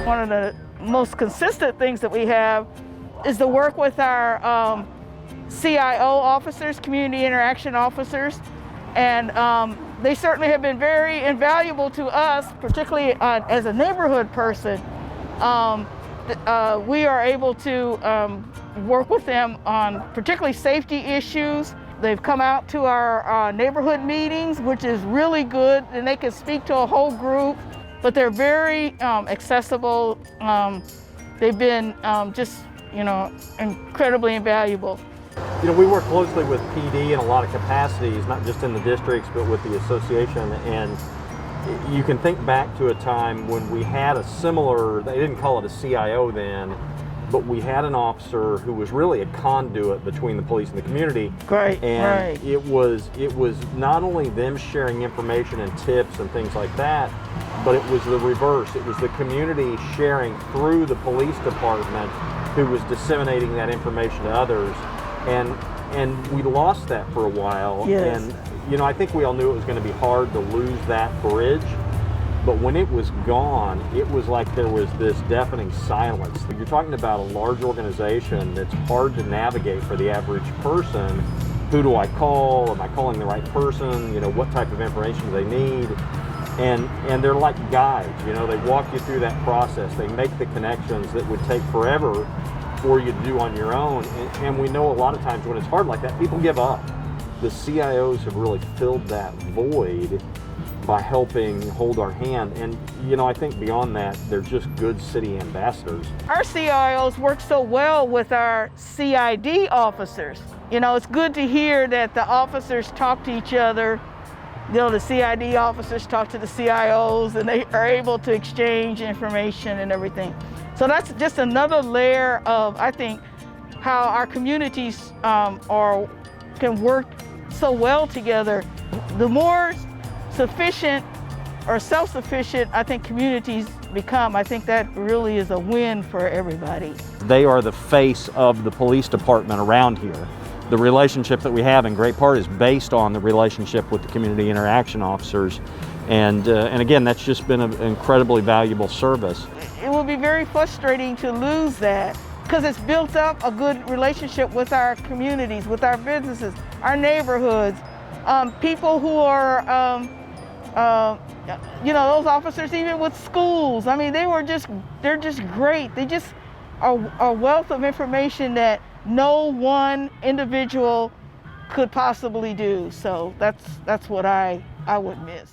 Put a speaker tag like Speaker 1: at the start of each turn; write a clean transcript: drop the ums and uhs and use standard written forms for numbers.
Speaker 1: One of the most consistent things that we have is the work with our CIO officers, community interaction officers, and they certainly have been very invaluable to us, particularly as a neighborhood person. We are able to work with them on particularly safety issues. They've come out to our neighborhood meetings, which is really good, and they can speak to a whole group, but they're very accessible. They've been just, incredibly invaluable.
Speaker 2: We work closely with PD in a lot of capacities, not just in the districts, but with the association. And you can think back to a time when we had a similar, they didn't call it a CIO then, but we had an officer who was really a conduit between the police and the community.
Speaker 1: Right,
Speaker 2: and
Speaker 1: right.
Speaker 2: It was not only them sharing information and tips and things like that, but it was the reverse. It was the community sharing through the police department who was disseminating that information to others. And we lost that for a while.
Speaker 1: Yes.
Speaker 2: And I think we all knew it was going to be hard to lose that bridge. But when it was gone, it was like there was this deafening silence. You're talking about a large organization that's hard to navigate for the average person. Who do I call? Am I calling the right person? What type of information do they need? And they're like guides. They walk you through that process. They make the connections that would take forever for you to do on your own. And we know a lot of times when it's hard like that, people give up. The CIOs have really filled that void by helping hold our hand. And I think beyond that, they're just good city ambassadors.
Speaker 1: Our CIOs work so well with our CID officers. It's good to hear that the officers talk to each other. The CID officers talk to the CIOs, and they are able to exchange information and everything. So that's just another layer of, I think, how our communities can work so well together. The more sufficient or self-sufficient I think communities become, I think that really is a win for everybody.
Speaker 2: They are the face of the police department around here. The relationship that we have in great part is based on the relationship with the community interaction officers. And again, that's just been an incredibly valuable service.
Speaker 1: It will be very frustrating to lose that because it's built up a good relationship with our communities, with our businesses, our neighborhoods, people who are, those officers even with schools. I mean, they're just great. They just are a wealth of information that no one individual could possibly do. So that's what I would miss.